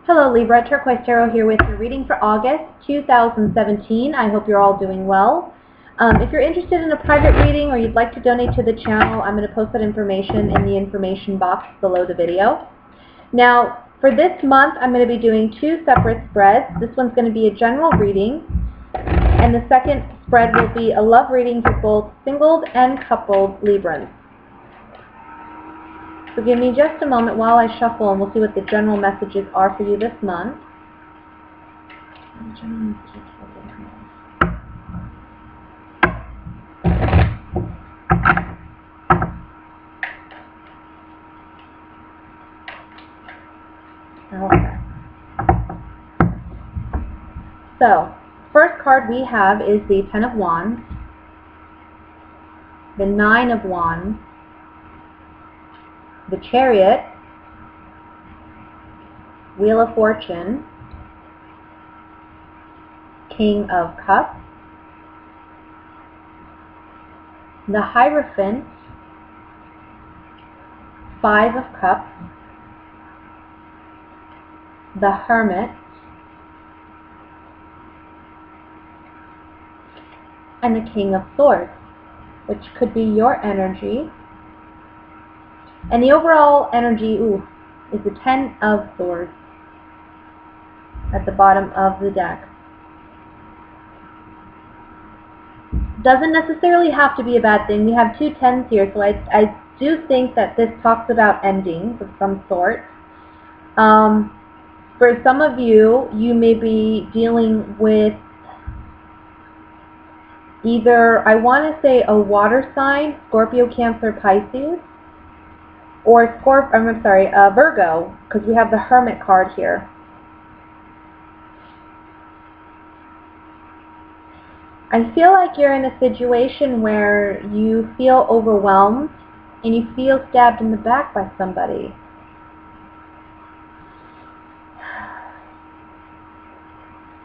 Hello Libra, Turquoise Tarot here with your reading for August 2017. I hope you're all doing well. If you're interested in a private reading or you'd like to donate to the channel, I'm going to post that information in the information box below the video. Now, for this month, I'm going to be doing two separate spreads. This one's going to be a general reading, and the second spread will be a love reading for both singled and coupled Librans. So give me just a moment while I shuffle and we'll see what the general messages are for you this month. Okay. So, first card we have is the Ten of Wands, the Nine of Wands, the Chariot, Wheel of Fortune, King of Cups, the Hierophant, Five of Cups, the Hermit, and the King of Swords, which could be your energy. And the overall energy is the Ten of Swords at the bottom of the deck. Doesn't necessarily have to be a bad thing. We have two tens here, so I do think that this talks about endings of some sort. For some of you, you may be dealing with either, I want to say, a water sign, Scorpio, Cancer, Pisces, or Virgo, because we have the Hermit card here. I feel like you're in a situation where you feel overwhelmed and you feel stabbed in the back by somebody.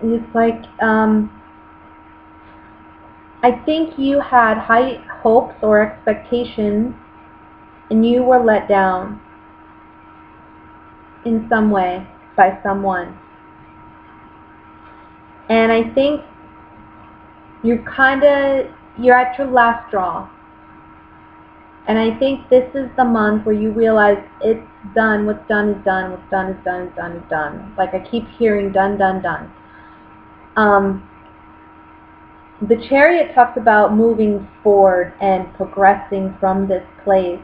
It's like, I think you had high hopes or expectations and you were let down in some way by someone. And I think you're at your last straw. And I think this is the month where you realize it's done. What's done is done. What's done is done is done is done. Like I keep hearing done, done, done. The Chariot talks about moving forward and progressing from this place.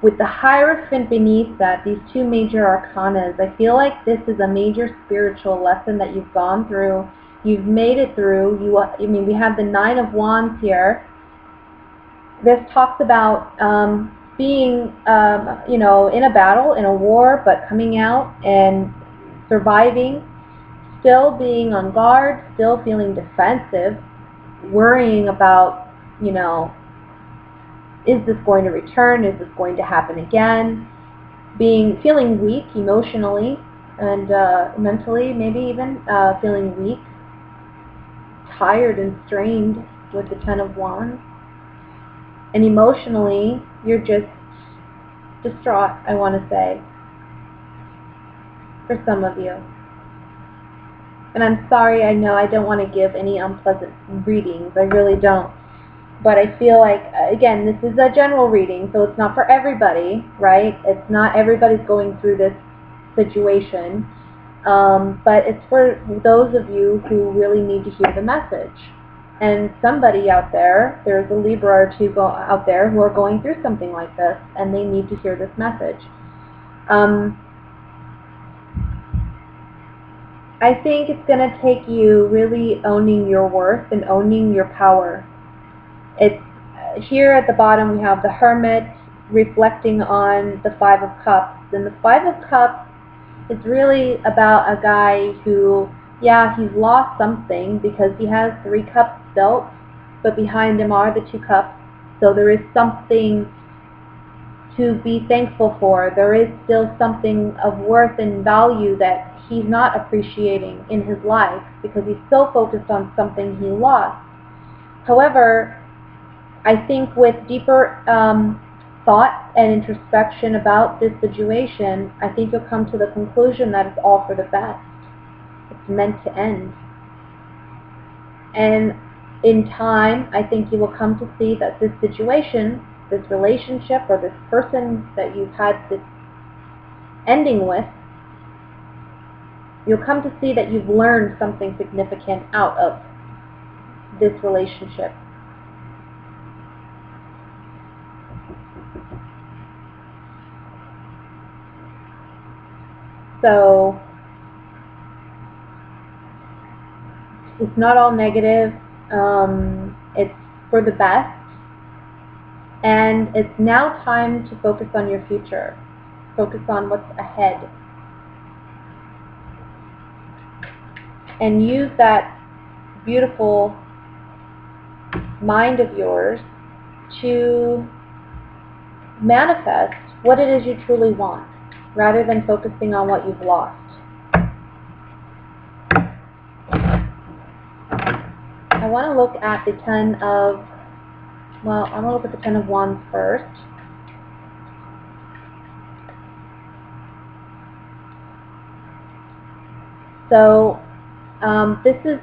With the Hierophant beneath that, these two major arcanas, I feel like this is a major spiritual lesson that you've gone through. You've made it through. We have the Nine of Wands here. This talks about being, in a battle, in a war, but coming out and surviving, still being on guard, still feeling defensive, worrying about, is this going to return? Is this going to happen again? Feeling weak emotionally and mentally, maybe even feeling weak, tired and strained with the Ten of Wands. And emotionally, you're just distraught, I want to say, for some of you. And I'm sorry, I know I don't want to give any unpleasant readings, I really don't. But I feel like, again, this is a general reading, so it's not for everybody, right? It's not everybody's going through this situation. But it's for those of you who really need to hear the message. And somebody out there, there's a Libra or two out there who are going through something like this, and they need to hear this message. I think it's going to take you really owning your worth and owning your power. It's here at the bottom we have the Hermit reflecting on the Five of Cups. And the Five of Cups is really about a guy who, he's lost something because he has 3 cups dealt, but behind him are the 2 cups. So there is something to be thankful for. There is still something of worth and value that he's not appreciating in his life because he's so focused on something he lost. However, I think with deeper thought and introspection about this situation, I think you'll come to the conclusion that it's all for the best. It's meant to end. And in time, I think you will come to see that this situation, this relationship, or this person that you've had this ending with, you'll come to see that you've learned something significant out of this relationship. So it's not all negative. It's for the best. And it's now time to focus on your future. Focus on what's ahead. And use that beautiful mind of yours to manifest what it is you truly want, rather than focusing on what you've lost. I want to look at the Ten of Wands first. So this is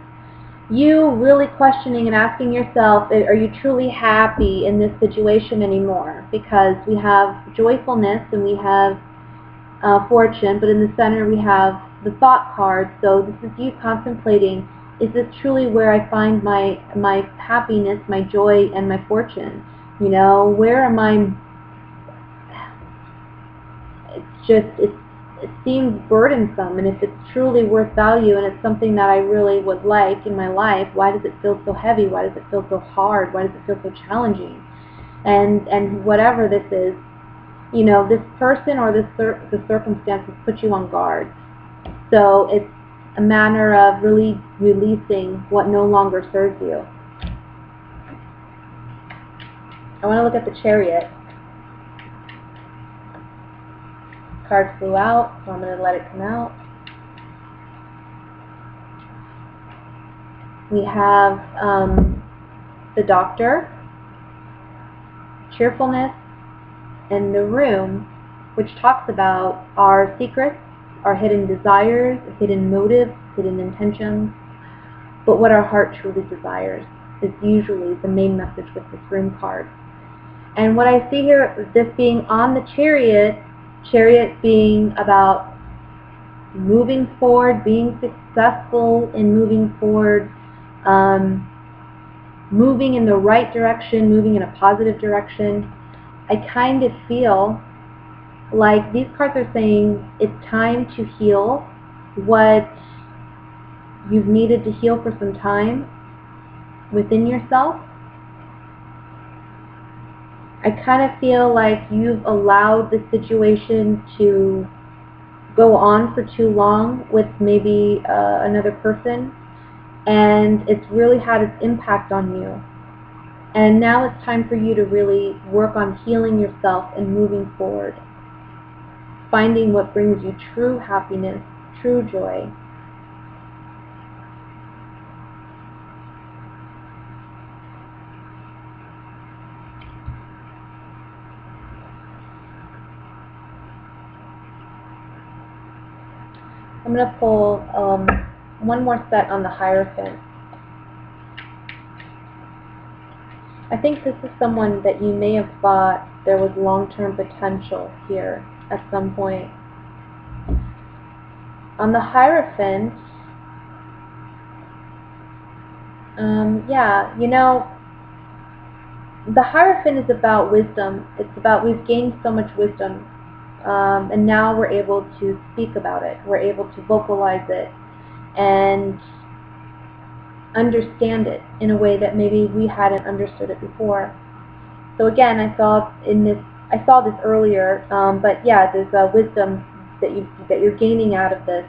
you really questioning and asking yourself, are you truly happy in this situation anymore? Because we have joyfulness and we have fortune, but in the center we have the thought card. So this is you contemplating, is this truly where I find my happiness, my joy, and my fortune? You know, where am I? It seems burdensome, and if it's truly worth value and it's something that I really would like in my life, why does it feel so heavy? Why does it feel so hard? Why does it feel so challenging? And whatever this is, you know, this person or the circumstances put you on guard. So it's a matter of really releasing what no longer serves you. I want to look at the Chariot. Card flew out, so I'm going to let it come out. We have the Doctor, cheerfulness, and the Room, which talks about our secrets, our hidden desires, hidden motives, hidden intentions. But what our heart truly desires is usually the main message with this Room card. And what I see here, this being on the Chariot being about moving forward, being successful in moving forward, moving in the right direction, moving in a positive direction. I kind of feel like these cards are saying it's time to heal what you've needed to heal for some time within yourself. I kind of feel like you've allowed the situation to go on for too long with maybe another person, and it's really had its impact on you. And now it's time for you to really work on healing yourself and moving forward, finding what brings you true happiness, true joy. I'm going to pull one more set on the Hierophant. I think this is someone that you may have thought there was long-term potential here at some point. On the Hierophant, yeah, you know, the Hierophant is about wisdom. It's about we've gained so much wisdom. And now we're able to speak about it. We're able to vocalize it and understand it in a way that maybe we hadn't understood it before. So again, I saw this earlier, but yeah, there's a wisdom that you're gaining out of this,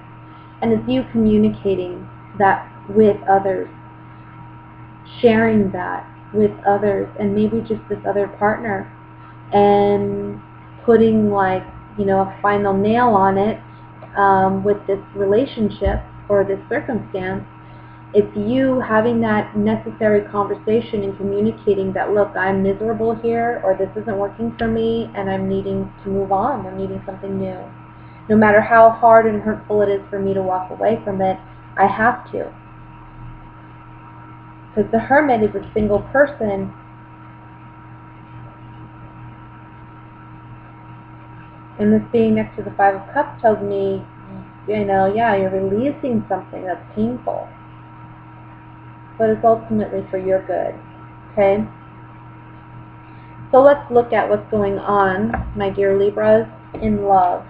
and it's you communicating that with others, sharing that with others, and maybe just this other partner, and putting, like, you know, a final nail on it with this relationship or this circumstance, It's you having that necessary conversation and communicating that, look, I'm miserable here, or this isn't working for me, and I'm needing to move on. I'm needing something new. No matter how hard and hurtful it is for me to walk away from it, I have to. Because the Hermit is a single person. And this being next to the Five of Cups tells me, yeah, you're releasing something that's painful. But it's ultimately for your good. Okay? So let's look at what's going on, my dear Libras, in love.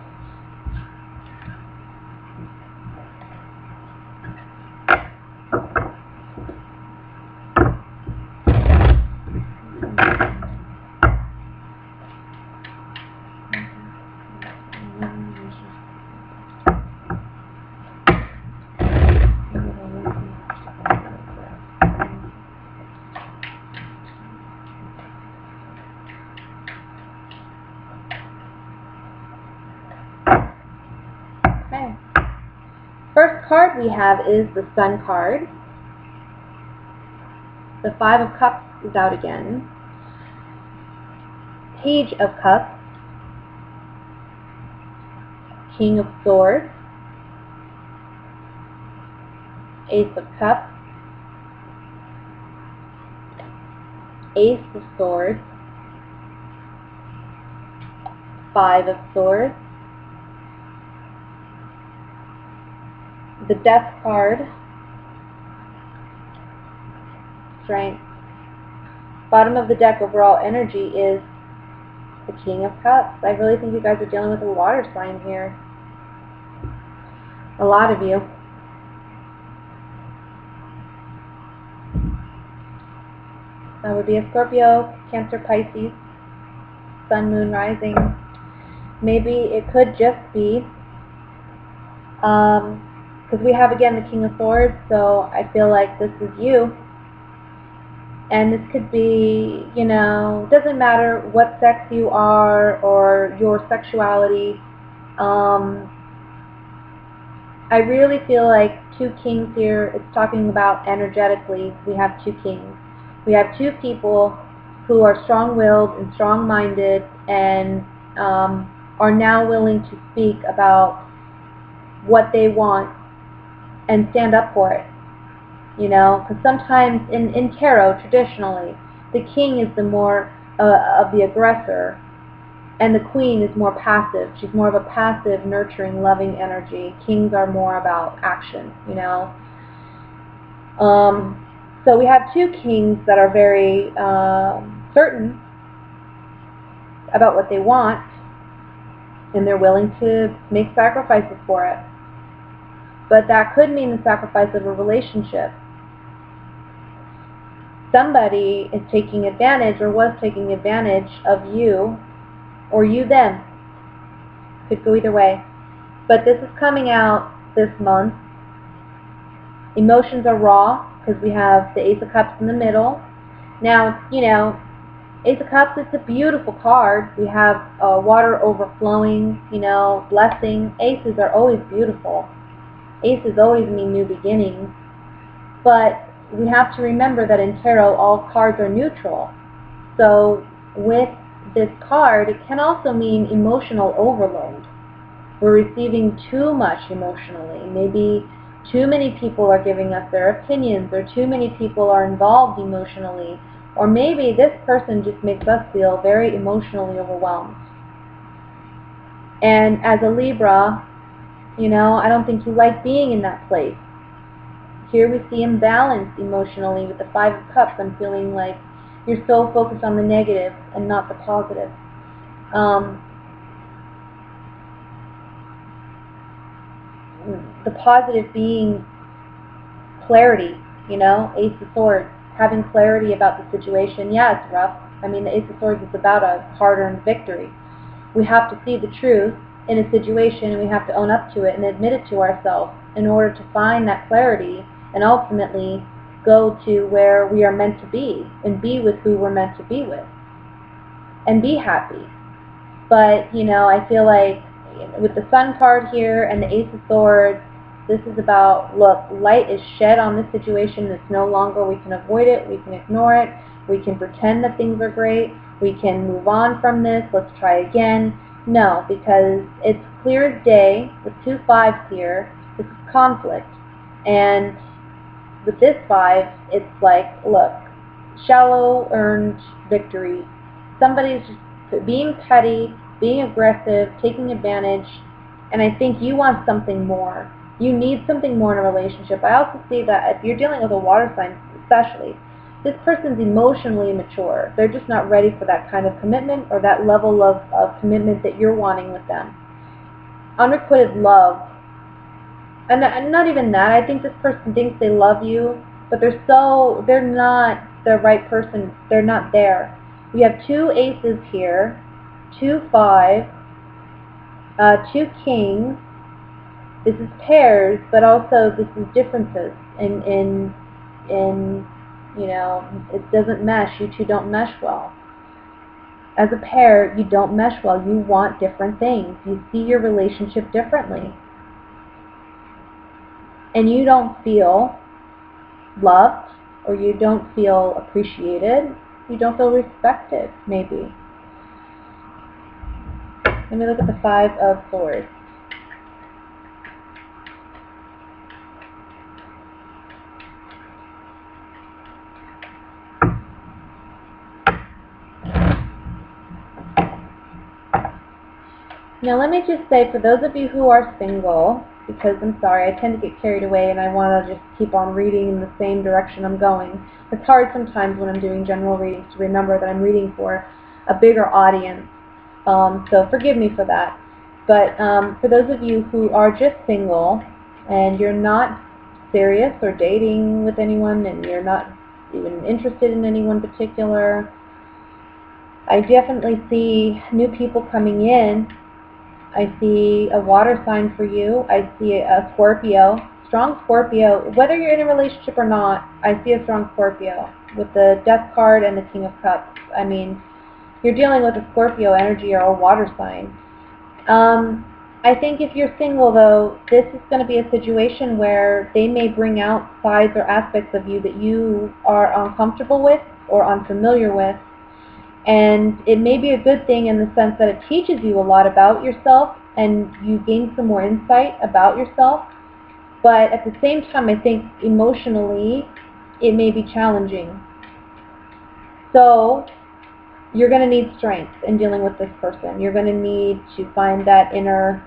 Okay. First card we have is the Sun card. The Five of Cups is out again. Page of Cups. King of Swords. Ace of Cups. Ace of Swords. Five of Swords. The Death card. Strength. Bottom of the deck overall energy is the King of Cups. I really think you guys are dealing with a water sign here. A lot of you. That would be a Scorpio, Cancer, Pisces, Sun, Moon, Rising. Maybe it could just be, because we have again the King of Swords, so I feel like this is you. And this could be, doesn't matter what sex you are or your sexuality. I really feel like two kings here. It's talking about energetically. We have two kings. We have two people who are strong-willed and strong-minded and are now willing to speak about what they want and stand up for it. Because sometimes in tarot, traditionally, the king is the more of the aggressor, and the queen is more passive. She's more of a passive, nurturing, loving energy. Kings are more about action, So we have two kings that are very certain about what they want, and they're willing to make sacrifices for it. But that could mean the sacrifice of a relationship. Somebody is taking advantage or was taking advantage of you, or you them. Could go either way. But this is coming out this month. Emotions are raw because we have the Ace of Cups in the middle. Now, Ace of Cups is a beautiful card. We have water overflowing, blessing. Aces are always beautiful. Aces always mean new beginnings. But we have to remember that in tarot, all cards are neutral. So with this card, it can also mean emotional overload. We're receiving too much emotionally. Maybe too many people are giving us their opinions, or too many people are involved emotionally. Or maybe this person just makes us feel very emotionally overwhelmed. And as a Libra, I don't think you like being in that place. Here we see imbalance emotionally with the Five of Cups. I'm feeling like you're so focused on the negative and not the positive. The positive being clarity, Ace of Swords, having clarity about the situation. Yeah, it's rough. I mean, the Ace of Swords is about a hard-earned victory. We have to see the truth in a situation, and we have to own up to it and admit it to ourselves in order to find that clarity and ultimately go to where we are meant to be and be with who we're meant to be with and be happy. But, I feel like with the Sun card here and the Ace of Swords, This is about, look, light is shed on this situation. It's no longer, we can avoid it, we can ignore it, we can pretend that things are great, we can move on from this, let's try again. No, because it's clear as day with 2 5s here. This is conflict. And with this 5, it's like, look, shallow earned victory. Somebody's just being petty, being aggressive, taking advantage, and I think you want something more. You need something more in a relationship. I also see that if you're dealing with a water sign especially, this person's emotionally immature. They're just not ready for that kind of commitment or that level of commitment that you're wanting with them. Unrequited love. And not even that. I think this person thinks they love you, but they're not the right person. They're not there. We have 2 aces here, 2 5s, 2 kings. This is pairs, but also this is differences in you know, it doesn't mesh. You two don't mesh well. As a pair, you don't mesh well. You want different things. You see your relationship differently. And you don't feel loved, or you don't feel appreciated. You don't feel respected, maybe. Let me look at the 5 of Swords. Now let me just say, for those of you who are single, because I'm sorry, I tend to get carried away and I want to just keep on reading in the same direction I'm going. It's hard sometimes when I'm doing general readings to remember that I'm reading for a bigger audience, so forgive me for that. But for those of you who are just single and you're not serious or dating with anyone and you're not even interested in anyone particular, I definitely see new people coming in. I see a water sign for you. I see a Scorpio, strong Scorpio. Whether you're in a relationship or not, I see a strong Scorpio with the Death card and the King of Cups. I mean, you're dealing with a Scorpio energy or a water sign. I think if you're single, though, this is going to be a situation where they may bring out sides or aspects of you that you are uncomfortable with or unfamiliar with. And it may be a good thing in the sense that it teaches you a lot about yourself and you gain some more insight about yourself. But at the same time, I think emotionally it may be challenging. So you're going to need strength in dealing with this person. You're going to need to find that inner...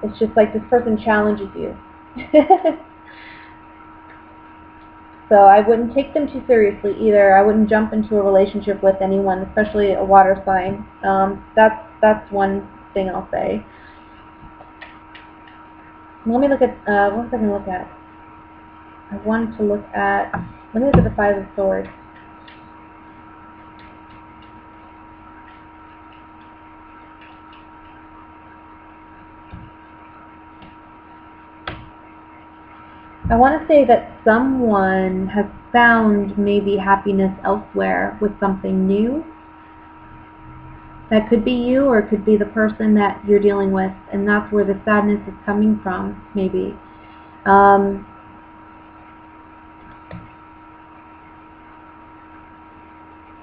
It's just like this person challenges you. So I wouldn't take them too seriously either. I wouldn't jump into a relationship with anyone, especially a water sign. That's one thing I'll say. Let me look at, what was I going to look at? I wanted to look at, let me look at the 5 of Swords. I want to say that someone has found maybe happiness elsewhere with something new. That could be you, or it could be the person that you're dealing with, and that's where the sadness is coming from, maybe.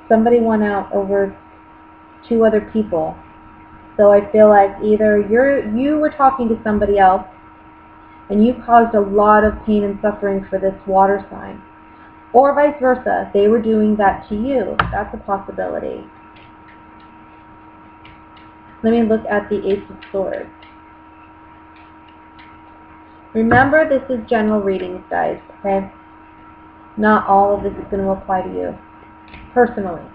Somebody won out over 2 other people. So I feel like either you were talking to somebody else, and you caused a lot of pain and suffering for this water sign. Or vice versa, they were doing that to you. That's a possibility. Let me look at the Ace of Swords. Remember, this is general readings, guys, okay? Not all of this is going to apply to you, personally.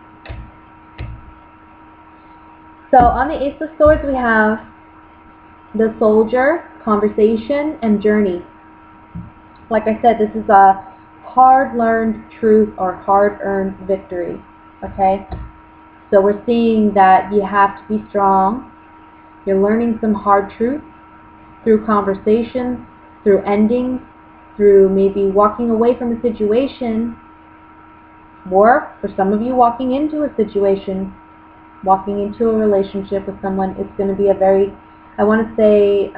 So on the Ace of Swords, we have the Soldier, Conversation, and Journey. Like I said, this is a hard-learned truth or hard-earned victory, okay? So we're seeing that you have to be strong. You're learning some hard truths through conversations, through endings, through maybe walking away from a situation, or for some of you, walking into a situation, walking into a relationship with someone. It's going to be a very I want to say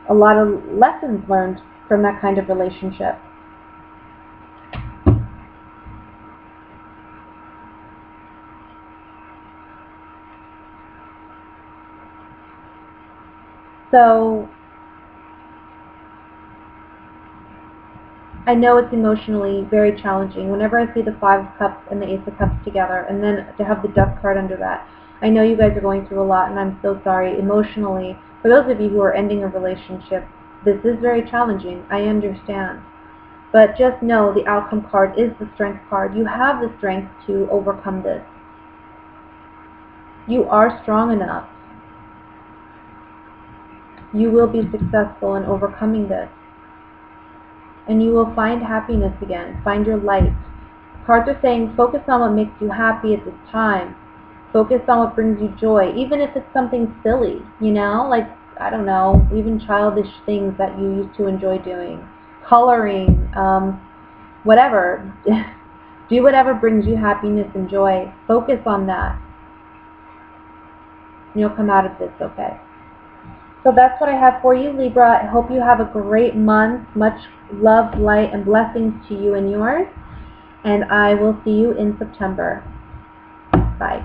a lot of lessons learned from that kind of relationship. So I know it's emotionally very challenging. Whenever I see the Five of Cups and the Ace of Cups together, and then to have the Death card under that, I know you guys are going through a lot, and I'm so sorry emotionally. For those of you who are ending a relationship, this is very challenging. I understand. But just know the outcome card is the Strength card. You have the strength to overcome this. You are strong enough. You will be successful in overcoming this. And you will find happiness again. Find your light. Cards are saying focus on what makes you happy at this time. Focus on what brings you joy, even if it's something silly, you know, like, I don't know, even childish things that you used to enjoy doing. Coloring, whatever. Do whatever brings you happiness and joy. Focus on that. And you'll come out of this okay. So that's what I have for you, Libra. I hope you have a great month. Much love, light, and blessings to you and yours. And I will see you in September. Bye.